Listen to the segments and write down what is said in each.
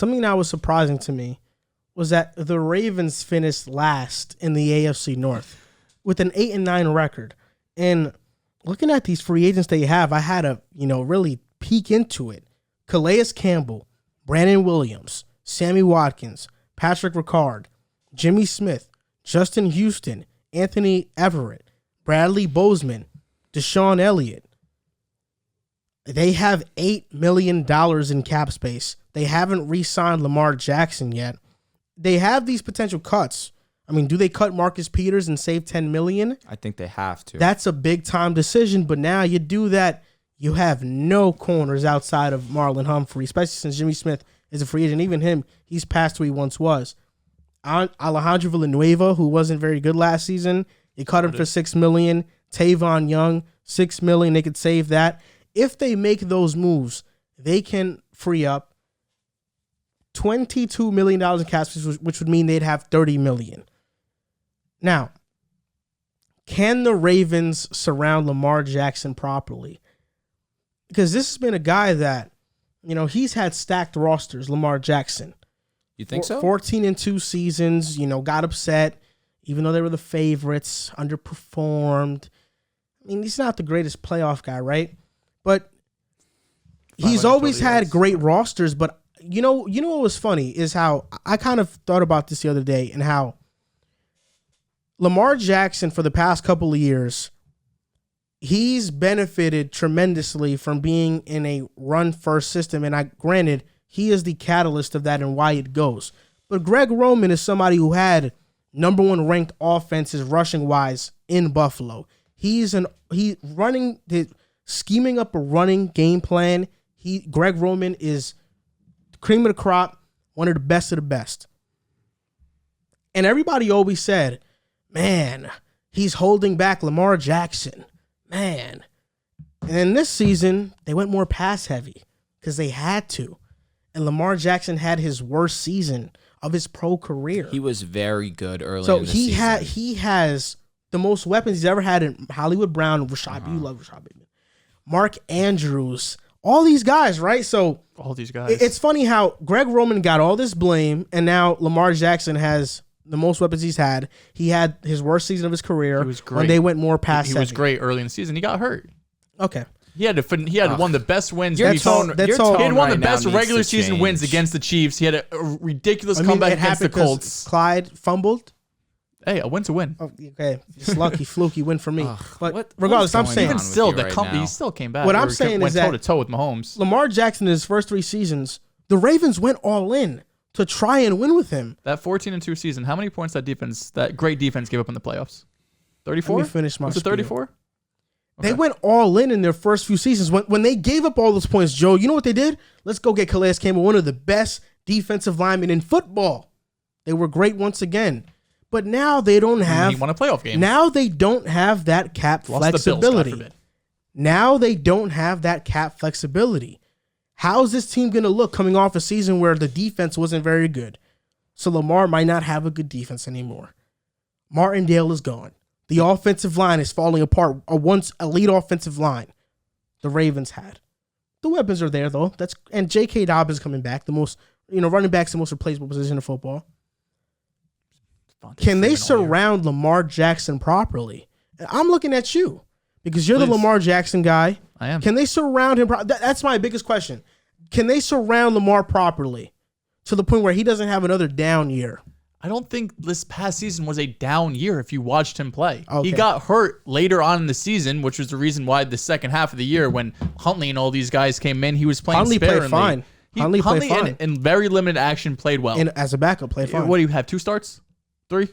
something that was surprising to me was that the Ravens finished last in the AFC North with an 8-9 record. And looking at these free agents they have, I had to, really peek into it. Calais Campbell, Brandon Williams, Sammy Watkins, Patrick Ricard, Jimmy Smith, Justin Houston, Anthony Everett, Bradley Bozeman, Deshaun Elliott. They have $8 million in cap space. They haven't re-signed Lamar Jackson yet. They have these potential cuts. I mean, do they cut Marcus Peters and save $10 million? I think they have to. That's a big-time decision, but now you do that, you have no corners outside of Marlon Humphrey, especially since Jimmy Smith is a free agent. Even him, he's past who he once was. Alejandro Villanueva, who wasn't very good last season, you cut him for $6 million. Tavon Young, $6 million. They could save that. If they make those moves, they can free up $22 million in cap space, which would mean they'd have $30 million. Now, can the Ravens surround Lamar Jackson properly? Because this has been a guy that, he's had stacked rosters, Lamar Jackson. You think so? 14-2 seasons, got upset, even though they were the favorites, underperformed. I mean, he's not the greatest playoff guy, right? But he's always had great rosters. But you know what was funny is how I kind of thought about this the other day and how Lamar Jackson for the past couple of years, he's benefited tremendously from being in a run-first system. And granted, he is the catalyst of that and why it goes. But Greg Roman is somebody who had number one ranked offenses rushing-wise in Buffalo. He's scheming up a running game plan. Greg Roman is cream of the crop, one of the best. And everybody always said, man, he's holding back Lamar Jackson. Man. And then this season, they went more pass heavy because they had to. And Lamar Jackson had his worst season of his pro career. He was very good early in the season. So he has the most weapons he's ever had in Hollywood Brown, Rashad. You love Rashad Bateman. Mark Andrews, all these guys, right? So all these guys. It's funny how Greg Roman got all this blame, and now Lamar Jackson has the most weapons he's had. He had his worst season of his career. He was great. When they went more pass heavy. He was great early in the season. He got hurt. Okay. He had one of the best wins. He had one of the best regular season wins against the Chiefs. He had a ridiculous comeback against the Colts. Clyde fumbled. Hey, a win's a win. Okay, it's lucky, fluky win for me. But regardless, I'm saying even still, he still came back. What I'm saying is that went toe to toe with Mahomes. Lamar Jackson in his first 3 seasons, the Ravens went all in to try and win with him. That 14-2 season, how many points that great defense gave up in the playoffs? 34. Let me finish my. Was it 34? Okay. They went all in their first few seasons. When they gave up all those points, Joe, you know what they did? Let's go get Calais Campbell, one of the best defensive linemen in football. They were great once again. But now they don't have. He won a playoff game. Now they don't have that cap flexibility. Now they don't have that cap flexibility. How is this team going to look coming off a season where the defense wasn't very good? So Lamar might not have a good defense anymore. Martindale is gone. The offensive line is falling apart. A once elite offensive line the Ravens had. The weapons are there though. And J.K. Dobbins coming back. The most, running back's the most replaceable position in football. Can they surround Lamar Jackson properly? I'm looking at you because you're the Lamar Jackson guy. I am. Can they surround him? That's my biggest question. Can they surround Lamar properly to the point where he doesn't have another down year? I don't think this past season was a down year if you watched him play. Okay. He got hurt later on in the season, which was the reason why the second half of the year when Huntley and all these guys came in, he was playing sparingly. Huntley played fine. In very limited action played well. And as a backup, played fine. What do you have, 2 starts? 3?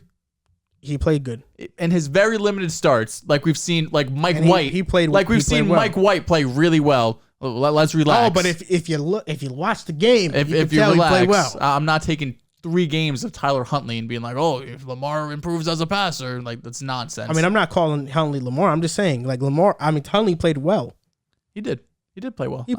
He played good. And his very limited starts, like we've seen, like Mike White. He played. Like we've seen Mike White play really well. Let's relax. Oh, but if you watch the game, if you relax, he played well. I'm not taking 3 games of Tyler Huntley and being like, oh, if Lamar improves as a passer, like that's nonsense. I mean, I'm not calling Huntley Lamar. I'm just saying, like Lamar. I mean, Huntley played well. He did play well. He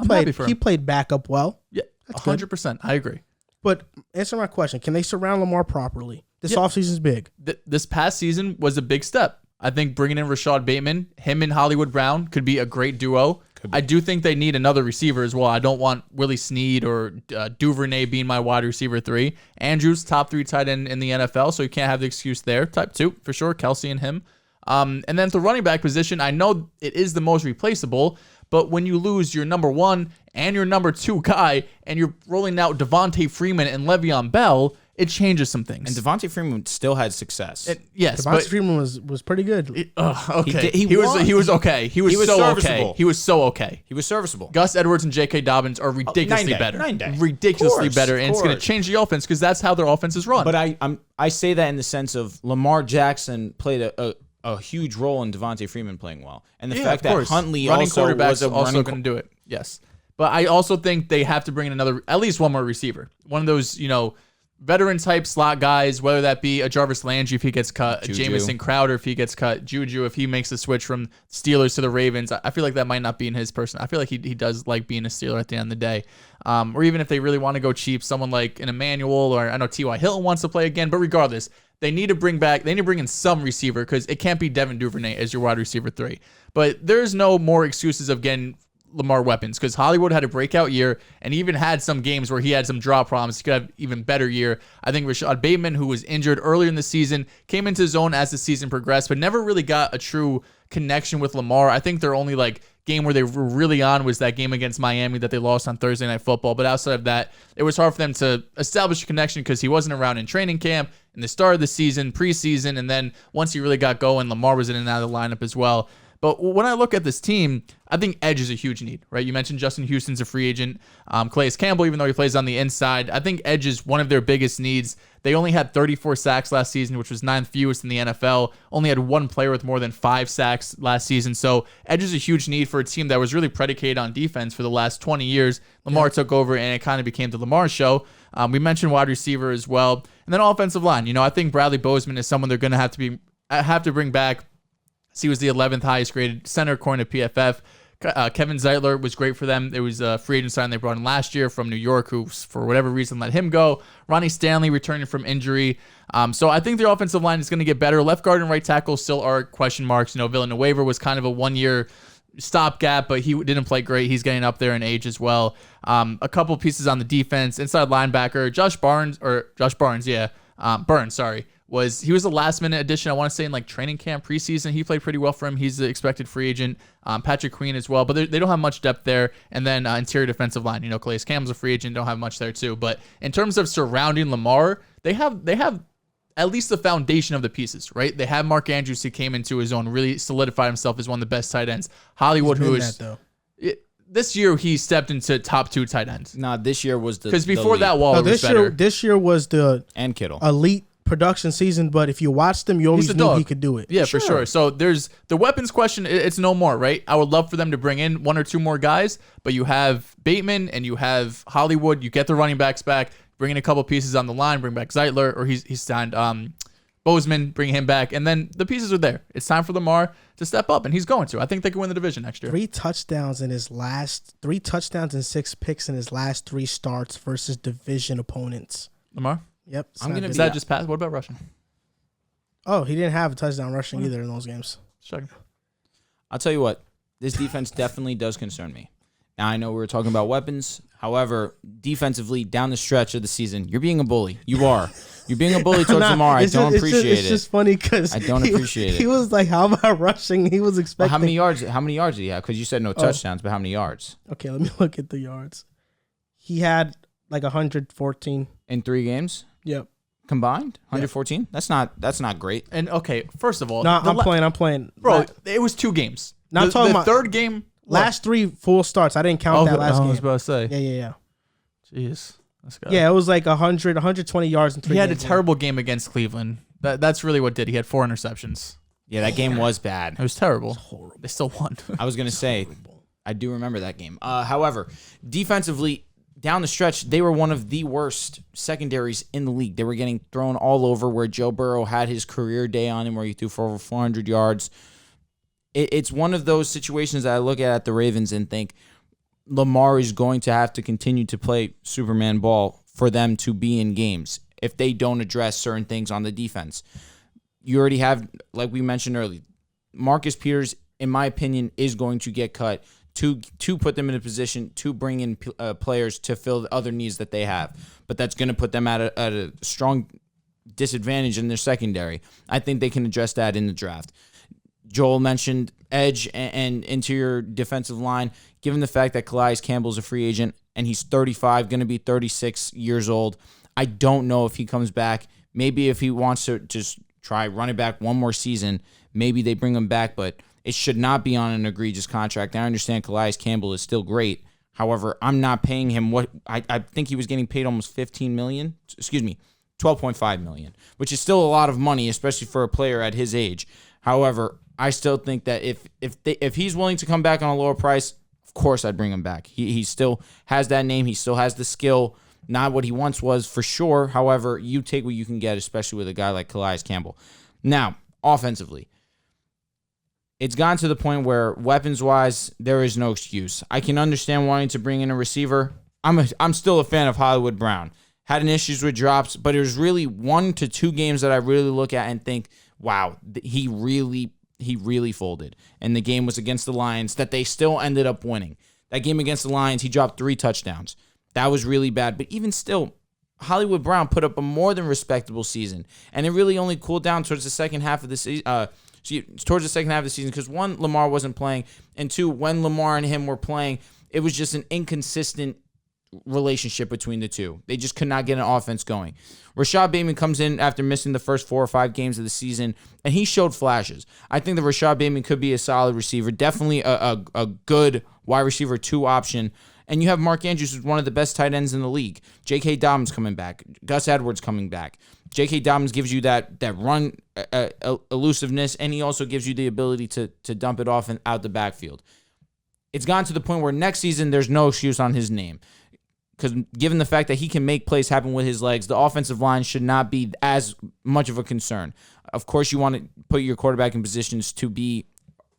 played backup well. Yeah, 100%. I agree. But answer my question: can they surround Lamar properly? This offseason's big. This past season was a big step. I think bringing in Rashad Bateman, him and Hollywood Brown could be a great duo. I do think they need another receiver as well. I don't want Willie Snead or Duvernay being my wide receiver 3. Andrews, top 3 tight end in the NFL, so you can't have the excuse there. Type 2, for sure, Kelsey and him. And then at the running back position, I know it is the most replaceable, but when you lose your number 1 and your number 2 guy, and you're rolling out Devontae Freeman and Le'Veon Bell, it changes some things. And Devontae Freeman still had success. Yes, Devontae Freeman was pretty good. Okay, he was okay. He was so okay. He was so okay. He was serviceable. Gus Edwards and J.K. Dobbins are ridiculously better. Ridiculously better, and it's going to change the offense because that's how their offense is run. But I say that in the sense of Lamar Jackson played a huge role in Devontae Freeman playing well, and the fact that Huntley running also quarterbacks was also going to do it. Yes, but I also think they have to bring in at least one more receiver, one of those veteran type slot guys, whether that be a Jarvis Landry if he gets cut, a Jamison Crowder if he gets cut, Juju if he makes the switch from Steelers to the Ravens. I feel like that might not be in his person. I feel like he does like being a Steeler at the end of the day. Or even if they really want to go cheap, someone like an Emmanuel, or I know T.Y. Hilton wants to play again, but regardless, they need to bring in some receiver because it can't be Devin Duvernay as your wide receiver 3. But there's no more excuses of getting Lamar weapons because Hollywood had a breakout year and even had some games where he had some draw problems. He could have even better year. I think Rashad Bateman, who was injured earlier in the season, came into his own as the season progressed, but never really got a true connection with Lamar. I think their only game where they were really on was that game against Miami that they lost on Thursday Night Football. But outside of that, it was hard for them to establish a connection because he wasn't around in training camp, in the start of the season, preseason, and then once he really got going, Lamar was in and out of the lineup as well. But when I look at this team, I think edge is a huge need, right? You mentioned Justin Houston's a free agent. Calais Campbell, even though he plays on the inside, I think edge is one of their biggest needs. They only had 34 sacks last season, which was 9th fewest in the NFL. Only had one player with more than 5 sacks last season. So edge is a huge need for a team that was really predicated on defense for the last 20 years. Lamar took over, and it kind of became the Lamar show. We mentioned wide receiver as well. And then offensive line. I think Bradley Bozeman is someone they're going to have to bring back. He was the 11th highest graded center according to PFF. Kevin Zeitler was great for them. It was a free agent sign they brought in last year from New York, who, for whatever reason, let him go. Ronnie Stanley returning from injury. So I think their offensive line is going to get better. Left guard and right tackle still are question marks. Villanueva was kind of a 1-year stopgap, but he didn't play great. He's getting up there in age as well. A couple pieces on the defense. Inside linebacker, Burns, he was a last minute addition. I want to say in training camp preseason, he played pretty well for him. He's the expected free agent. Patrick Queen as well, but they don't have much depth there. And then interior defensive line, Calais Campbell's a free agent, don't have much there too. But in terms of surrounding Lamar, they have at least the foundation of the pieces, right? They have Mark Andrews, who came into his own, really solidified himself as one of the best tight ends. Hollywood, who is this year he stepped into top 2 tight ends. Nah, this year was because before that Waller was better. This year was the and Kittle elite production season, but if you watched him, you always knew he could do it. Yeah, for sure. So there's the weapons question. It's no more, right? I would love for them to bring in 1 or 2 more guys, but you have Bateman and you have Hollywood. You get the running backs back, bring in a couple pieces on the line, bring back Zeitler, or he's signed Bozeman, bring him back, and then the pieces are there. It's time for Lamar to step up, and he's going to. I think they can win the division next year. 3 touchdowns and 6 picks in his last 3 starts versus division opponents. Lamar? Yep. Is that just pass? What about rushing? Oh, he didn't have a touchdown rushing either in those games. I'll tell you what, this defense definitely does concern me. Now, I know we were talking about weapons. However, defensively, down the stretch of the season, you're being a bully. You are. You're being a bully towards Lamar. I don't appreciate it. It's just funny because I don't appreciate it. He was like, how about rushing? He was expecting. Well, how many yards did he have? Because you said no touchdowns, but how many yards? Okay, let me look at the yards. He had 114. In 3 games? Yep. Combined? 114? Yeah. That's not great. And okay, first of all, no, I'm playing. Bro, it was 2 games. Now I'm talking about third game. Last 3 full starts. I didn't count that last game. I was about to say. Yeah. Jeez. Yeah, it was 120 yards in 3 games. He had a terrible game against Cleveland. That's really what did. He had 4 interceptions. Yeah, that game was bad. It was terrible. It was horrible. They still won. I was going to say, I do remember that game. However, defensively, down the stretch, they were one of the worst secondaries in the league. They were getting thrown all over, where Joe Burrow had his career day on him where he threw for over 400 yards. It's one of those situations that I look at the Ravens and think Lamar is going to have to continue to play Superman ball for them to be in games if they don't address certain things on the defense. You already have, like we mentioned earlier, Marcus Peters, in my opinion, is going to get cut. to put them in a position to bring in players to fill the other needs that they have. But that's going to put them at a strong disadvantage in their secondary. I think they can address that in the draft. Joel mentioned edge and interior defensive line. Given the fact that Calais Campbell's a free agent and he's 35, going to be 36 years old, I don't know if he comes back. Maybe if he wants to just try running back one more season, maybe they bring him back, but it should not be on an egregious contract. I understand Calais Campbell is still great. However, I'm not paying him what I think he was getting paid almost $15 million. Excuse me, $12.5 million, which is still a lot of money, especially for a player at his age. However, I still think that if he's willing to come back on a lower price, of course I'd bring him back. He still has that name. He still has the skill. Not what he once was for sure. However, you take what you can get, especially with a guy like Calais Campbell. Now, offensively, it's gotten to the point where weapons-wise, there is no excuse. I can understand wanting to bring in a receiver. I'm still a fan of Hollywood Brown. Had an issues with drops, but it was really 1 to 2 games that I really look at and think, wow, he really folded. And the game was against the Lions that they still ended up winning. That game against the Lions, he dropped 3 touchdowns. That was really bad. But even still, Hollywood Brown put up a more than respectable season. And it really only cooled down towards the second half of the season. Because 1, Lamar wasn't playing, and 2, when Lamar and him were playing, it was just an inconsistent relationship between the two. They just could not get an offense going. Rashad Bateman comes in after missing the first 4 or 5 games of the season, and he showed flashes. I think that Rashad Bateman could be a solid receiver, definitely a good wide receiver 2 option. And you have Mark Andrews, who's one of the best tight ends in the league. J.K. Dobbins coming back. Gus Edwards coming back. J.K. Dobbins gives you that run elusiveness, and he also gives you the ability to dump it off and out the backfield. It's gotten to the point where next season there's no excuse on his name. Because given the fact that he can make plays happen with his legs, the offensive line should not be as much of a concern. Of course, you want to put your quarterback in positions to be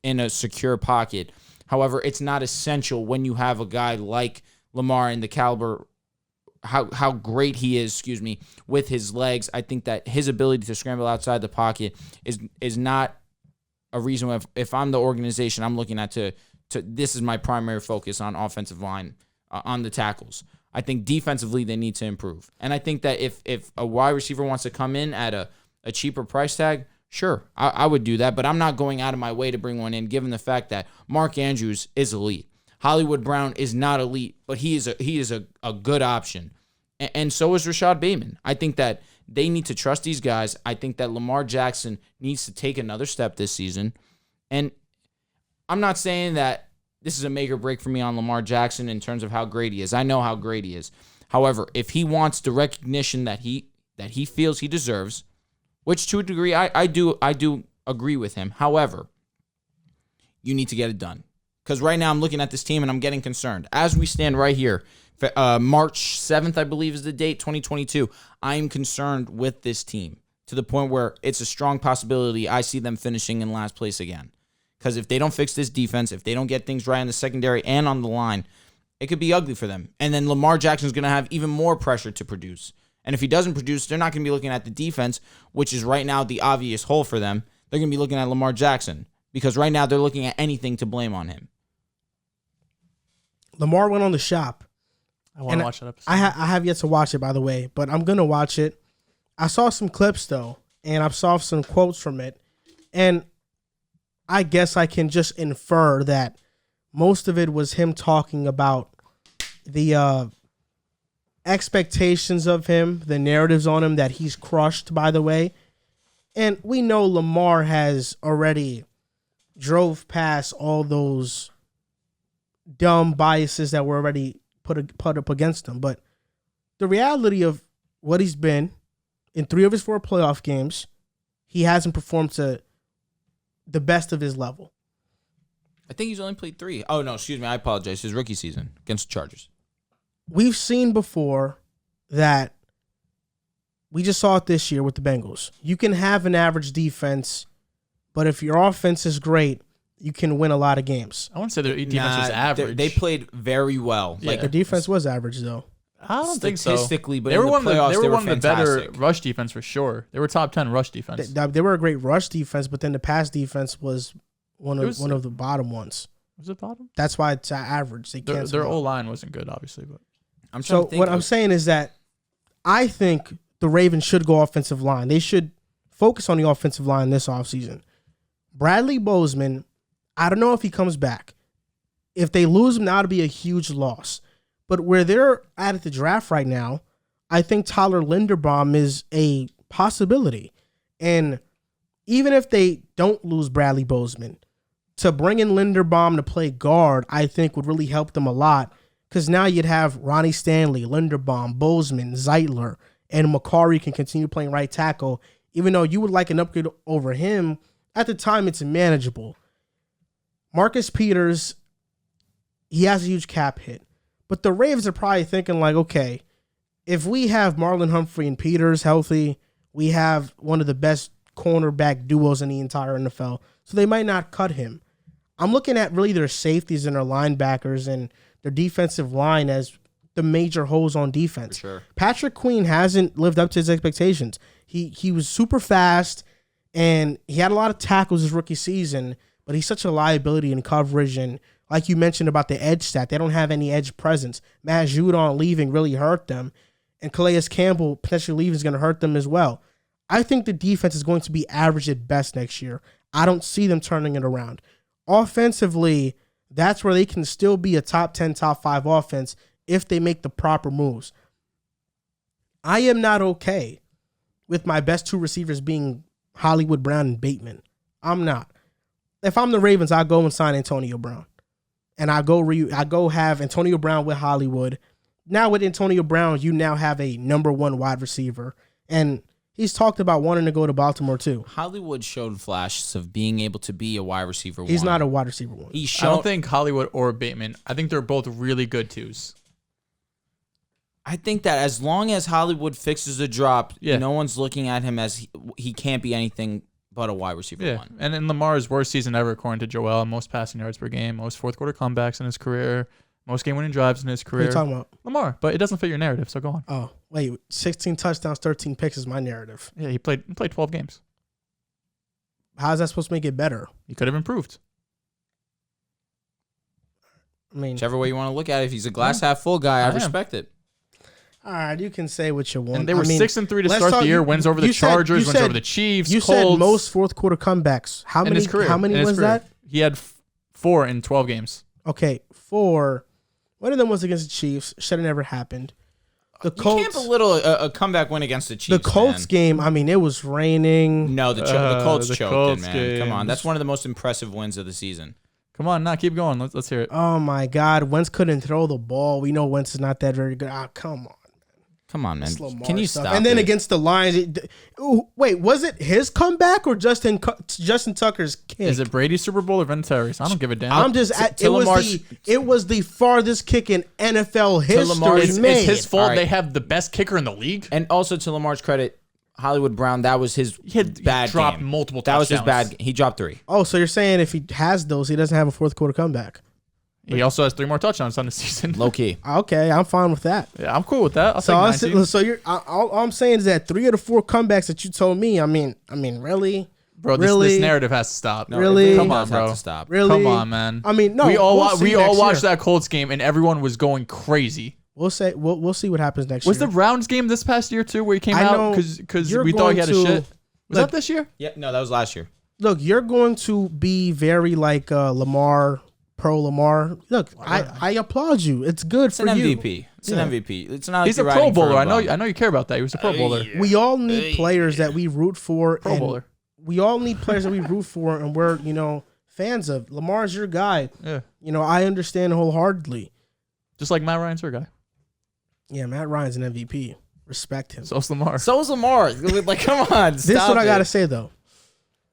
in a secure pocket. However, it's not essential when you have a guy like Lamar in the caliber, how great he is, with his legs. I think that his ability to scramble outside the pocket is not a reason if I'm the organization, I'm looking at to this is my primary focus on offensive line, on the tackles. I think defensively they need to improve. And I think that if a wide receiver wants to come in at a cheaper price tag, sure, I would do that, but I'm not going out of my way to bring one in, given the fact that Mark Andrews is elite. Hollywood Brown is not elite, but he is a good option. And so is Rashad Bateman. I think that they need to trust these guys. I think that Lamar Jackson needs to take another step this season. And I'm not saying that this is a make or break for me on Lamar Jackson in terms of how great he is. I know how great he is. However, if he wants the recognition that he feels he deserves, which to a degree I do agree with him. However, you need to get it done. Because right now I'm looking at this team and I'm getting concerned. As we stand right here, March 7th, I believe is the date, 2022, I am concerned with this team to the point where it's a strong possibility I see them finishing in last place again. Because if they don't fix this defense, if they don't get things right in the secondary and on the line, it could be ugly for them. And then Lamar Jackson's going to have even more pressure to produce. And if he doesn't produce, they're not going to be looking at the defense, which is right now the obvious hole for them. They're going to be looking at Lamar Jackson because right now they're looking at anything to blame on him. Lamar went on the shop. I want to watch that episode. I have yet to watch it, by the way, but I'm going to watch it. I saw some clips, though, and I saw some quotes from it. And I guess I can just infer that most of it was him talking about the expectations of him, the narratives on him that he's crushed, by the way. And we know Lamar has already drove past all those dumb biases that were already put up against him. But the reality of what he's been in 3 of his 4 playoff games, he hasn't performed to the best of his level. I think he's only played 3. Oh, no, excuse me. I apologize. His rookie season against the Chargers. We've seen before that we just saw it this year with the Bengals. You can have an average defense, but if your offense is great, you can win a lot of games. I wouldn't say their defense was average. They played very well. Yeah. Their defense was average, though. I don't think so. Statistically, but they were one of the better rush defense for sure. They were top 10 rush defense. They were a great rush defense, but then the pass defense was one of the bottom ones. Was it bottom? That's why it's average. They Their O-line wasn't good, obviously. But I'm saying is that I think the Ravens should go offensive line. They should focus on the offensive line this offseason. Bradley Bozeman, I don't know if he comes back. If they lose him, that'll be a huge loss. But where they're at the draft right now, I think Tyler Linderbaum is a possibility. And even if they don't lose Bradley Bozeman, to bring in Linderbaum to play guard, I think would really help them a lot. Because now you'd have Ronnie Stanley, Linderbaum, Bozeman, Zeitler, and Macari can continue playing right tackle. Even though you would like an upgrade over him, at the time it's manageable. Marcus Peters, he has a huge cap hit. But the Ravens are probably thinking like, okay, if we have Marlon Humphrey and Peters healthy, we have one of the best cornerback duos in the entire NFL. So they might not cut him. I'm looking at really their safeties and their linebackers and their defensive line as the major holes on defense. For sure. Patrick Queen hasn't lived up to his expectations. He was super fast, and he had a lot of tackles his rookie season, but he's such a liability in coverage. And like you mentioned about the edge stat, they don't have any edge presence. Matt Judon leaving really hurt them, and Calais Campbell potentially leaving is going to hurt them as well. I think the defense is going to be average at best next year. I don't see them turning it around. Offensively, that's where they can still be a top 10, top 5 offense if they make the proper moves. I am not okay with my best 2 receivers being Hollywood Brown and Bateman. I'm not. If I'm the Ravens, I'll go and sign Antonio Brown. And I go have Antonio Brown with Hollywood. Now with Antonio Brown, you now have a number 1 wide receiver. And he's talked about wanting to go to Baltimore too. Hollywood showed flashes of being able to be a wide receiver. He's not a wide receiver 1. I don't think Hollywood or Bateman. I think they're both really good 2s. I think that as long as Hollywood fixes the drop, no one's looking at him as he can't be anything but a wide receiver 1. And in Lamar's worst season ever, according to Joel, most passing yards per game, most fourth quarter comebacks in his career, most game-winning drives in his career. What are you talking about? Lamar, but it doesn't fit your narrative, so go on. Oh, wait, 16 touchdowns, 13 picks is my narrative. Yeah, he played 12 games. How is that supposed to make it better? He could have improved. I mean, whichever way you want to look at it, if he's a glass half full guy, I respect it. All right, you can say what you want. And they were 6-3 to start the year. Wins over the Chargers, wins over the Chiefs. You Colts. said most fourth quarter comebacks. How many? How many was that? He had 4 in 12 games. Okay, 4. One of them was against the Chiefs. Should have never happened. The Colts. You can't belittle a comeback win against the Chiefs. The Colts game. I mean, it was raining. No, the Colts choked it, man. Come on, that's one of the most impressive wins of the season. Come on, now keep going. Let's hear it. Oh my God, Wentz couldn't throw the ball. We know Wentz is not that very good. Come on. Come on, man. Can you stop? And then against the Lions, wait, was it his comeback or Justin Tucker's kick? Is it Brady's Super Bowl or Vinatieri's? I don't give a damn. I'm just it was the farthest kick in NFL history. It's his fault. Right. They have the best kicker in the league. And also to Lamar's credit, Hollywood Brown, that was his bad he dropped game. Multiple touchdowns. That was his bad game. He dropped 3. Oh, so you're saying if he has those, he doesn't have a fourth quarter comeback? He also has 3 more touchdowns on the season. Low key. Okay, I'm fine with that. Yeah, I'm cool with that. All I'm saying is that 3 of the 4 comebacks that you told me. I mean, really, bro. This narrative has to stop. No, really, come on, bro. Have to stop. Really, come on, man. I mean, no. We all watched that Colts game, and everyone was going crazy. We'll see what happens next year. Was the Browns game this past year too, where he came out because we thought he had a shit? Was that this year? Yeah, no, that was last year. Look, you're going to be very like Lamar. Pro Lamar. Look, I applaud you. It's good for you. MVP. It's an MVP. It's not. He's a Pro Bowler. I know you care about that. He was a Pro Bowler. Yeah. We all need players that we root for. Pro Bowler. We all need players that we root for, and we're fans of. Lamar's your guy. Yeah. I understand wholeheartedly. Just like Matt Ryan's your guy. Yeah, Matt Ryan's an MVP. Respect him. So's Lamar. Like, come on. This is what I gotta say though.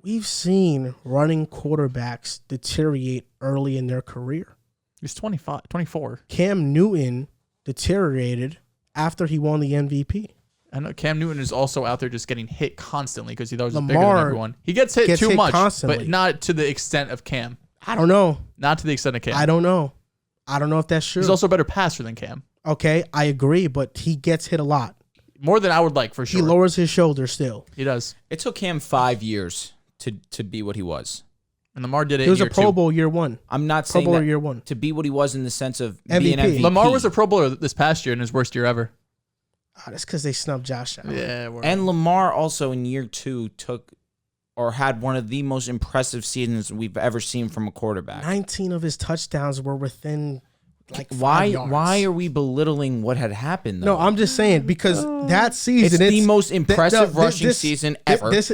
We've seen running quarterbacks deteriorate early in their career. He's 24. Cam Newton deteriorated after he won the MVP. I know Cam Newton is also out there just getting hit constantly because he thought he was bigger than everyone. He gets hit too much, constantly. But not to the extent of Cam. I don't know. Not to the extent of Cam. I don't know if that's true. He's also a better passer than Cam. Okay, I agree, but he gets hit a lot. More than I would like, for sure. He lowers his shoulder still. He does. It took Cam 5 years to be what he was. And Lamar did it. He was year a Pro two. Bowl year one. I'm not Pro saying Bowler that year one. to be what he was in the sense of MVP. being MVP. Lamar was a Pro Bowler this past year in his worst year ever. Oh, that's because they snubbed Josh Allen. Yeah. And Lamar also in year 2 took or had one of the most impressive seasons we've ever seen from a quarterback. 19 of his touchdowns were within like 5 Why yards. are we belittling what had happened, though? No, I'm just saying because that season it's the most impressive rushing season ever. That's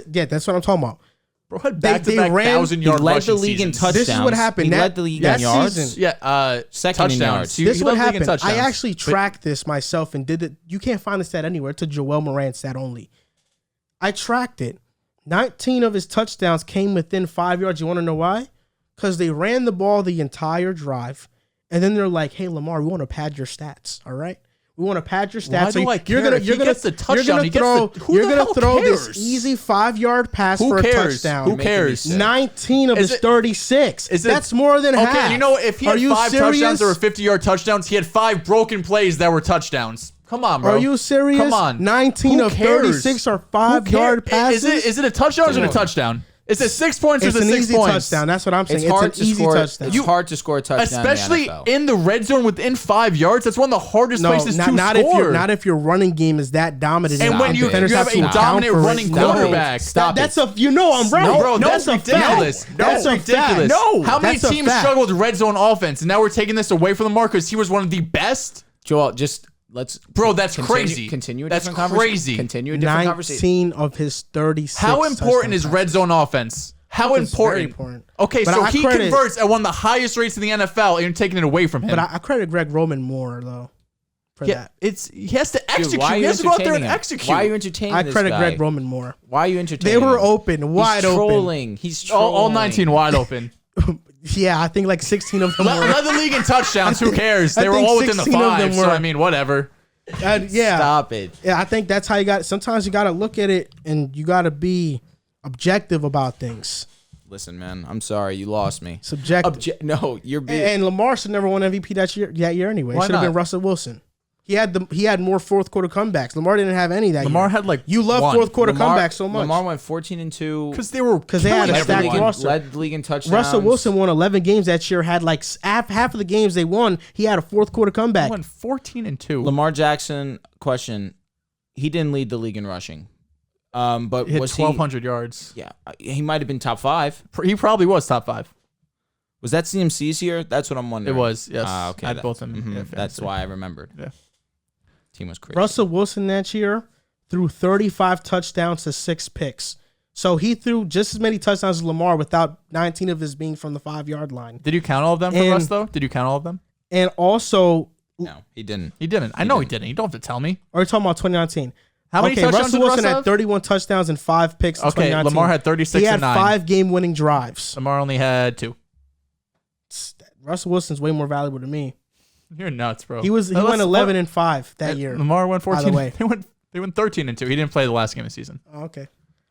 what I'm talking about. Bro had They back-to-back ran- 1,000-yard He led rushing the league in seasons. touchdowns. This is what happened. He That- led the league that in yards. season- Yeah, Second in touchdowns. yards. He This is led what the league in happened. I touchdowns. actually tracked this myself and did it. You can't find this stat anywhere. It's a Joel Moran stat only. I tracked it. 19 of his touchdowns came within 5 yards. You want to know why? Because they ran the ball the entire drive. And then they're like, hey, Lamar, we want to pad your stats. All right? We want to pad your stats. Why do I care? If he gets the touchdown, you're he gets the- who you're the gonna hell throw cares? this easy 5-yard pass Who for cares? a touchdown. Who cares? 19 of Is his it- 36. is it- That's more than half. Okay, and you know, if he Are had you 5 serious? touchdowns that were 50-yard touchdowns, he had 5 broken plays that were touchdowns. Come on, bro. Are you serious? Come on. 19 Who of cares? 36 are Who 5-yard cares? passes. Is it a touchdown or is it a touchdown? Is it 6 points or It's is it an 6 easy points? touchdown. That's what I'm saying. It's hard It's an to easy score. touchdown. It's hard to score a touchdown, Especially in the NFL. in the red zone within 5 yards. That's one of the hardest places to not score. if your running game is that dominant. And when you defenders have to a account dominant for it. running No. quarterback. Stop That's it. I'm right. No, bro, that's that's a ridiculous. fact. That's That's a ridiculous. fact. No, how many That's a teams fact. struggled with red zone offense, and now we're taking this away from Lamar because he was one of the best? Joel, just let's. Bro, that's continue, crazy. Continue a That's different conversation. crazy. Continue a different conversation. 19 of his 36. How important is touchdown red zone offense? How It's very important? important. Okay, But so I he credit- converts at one of the highest rates in the NFL, and you're taking it away from him. But I credit Greg Roman more though for yeah, that. he has to execute. Dude, why are He you has to go out there and entertaining him? execute. Why are you entertaining I this credit guy? Greg Roman more. Why are you entertaining They were him? open, wide He's open. trolling. He's trolling. all 19 wide open. Yeah, I think like 16 of them Let, were. let the league in touchdowns. Who cares? I They were think all within the 16 of them 5. So were. I mean, whatever. Yeah, Stop it. yeah. I think that's how you got. Sometimes you got to look at it and you got to be objective about things. Listen, man. I'm sorry. You lost me. Subjective. No, you're being. And Lamar should never won MVP that year anyway. It Why should have been not? Russell Wilson. He had more fourth quarter comebacks. Lamar didn't have any that year. Lamar had like You love one. fourth quarter Lamar, comebacks so much. Lamar went 14-2 because they were Because they had a killing stacked everyone. roster. led the league in touchdowns. Russell Wilson won 11 games that year. Had like half of the games they won. He had a fourth quarter They comeback. went 14-2. Lamar Jackson. Question: he didn't lead the league in rushing, but He hit was 1,200 yards. Yeah, he might have been top 5. He probably was top 5. Was that CMC's year? That's what I'm It wondering. was, yes. Ah, okay. I had both of them. Mhm, Yeah, that's fantasy. why I remembered. Yeah. Team was crazy. Russell Wilson that year threw 35 touchdowns to 6 picks. So he threw just as many touchdowns as Lamar without 19 of his being from the 5-yard line. Did you count all of them for And- Russ, though? Did you count all of them? And also, No, he didn't. He didn't. I know he didn't. You don't have to tell me. are we talking about 2019? How many Okay, touchdowns Russell did Russ Wilson have? had 31 touchdowns and 5 picks in Okay, 2019. Lamar had 36 He had and 9. 5 game-winning drives. Lamar only had 2. Russell Wilson's way more valuable to me. You're nuts, bro. He went 11 and 5 that year. Lamar went 14. way. They went 13-2. He didn't play the last game of the season. Oh, okay.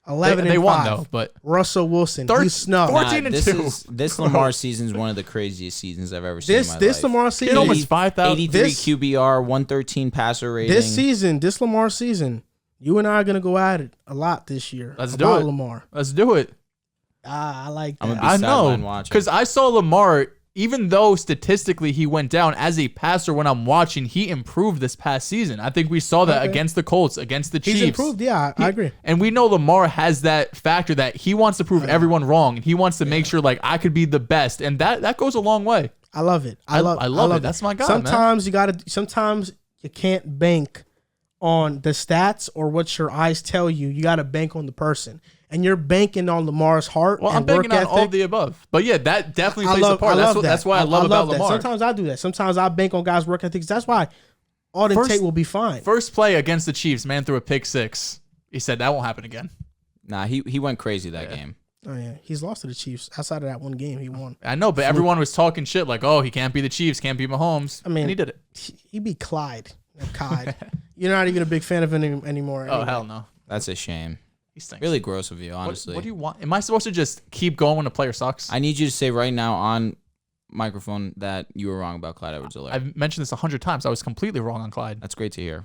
11 They and won 5. though, but Russell Wilson, Thir- you snubbed. 14 and 2. This Lamar season is one of the craziest seasons I've ever seen. This in my this life. Lamar he season, had almost 5,000. 83 this- QBR, 113 passer rating. this Lamar season, you and I are gonna go at it a lot this year. Let's do about it. Lamar. Let's do it. I like I'm that. gonna be I know sideline watching. because I saw Lamar. Even though statistically he went down as a passer, when I'm watching, he improved this past season. I think we saw that Okay. against the Colts, against the Chiefs. He's improved. Yeah, I agree. And we know Lamar has that factor that he wants to prove everyone wrong. And he wants to make sure like I could be the best, and that goes a long way. I love it. I love it. That's my guy, man. Sometimes you can't bank on the stats or what your eyes tell you. You got to bank on the person, and you're banking on Lamar's heart. Well, I'm and work banking on ethic. all of the above. But yeah, that definitely plays a part. That's why I love about that. Lamar. Sometimes I do that. Sometimes I bank on guys' work ethics. That's why Auden First- Tate will be fine. First play against the Chiefs, man threw a pick 6. He said that won't happen again. Nah, he went crazy that game. Oh yeah, he's lost to the Chiefs. Outside of that one game, he won. I know, but everyone was talking shit like, "Oh, he can't be the Chiefs, can't be Mahomes." I mean, and he did it. He beat Clyde. Clyde. You're not even a big fan of him anymore. Oh anyway. hell no, That's a shame. he stinks. Really gross of you, What, honestly. what do you want? Am I supposed to just keep going when a player sucks? I need you to say right now on microphone that you were wrong about Clyde Edwards-Helaire. I've mentioned this 100 times. I was completely wrong on Clyde. That's great to hear.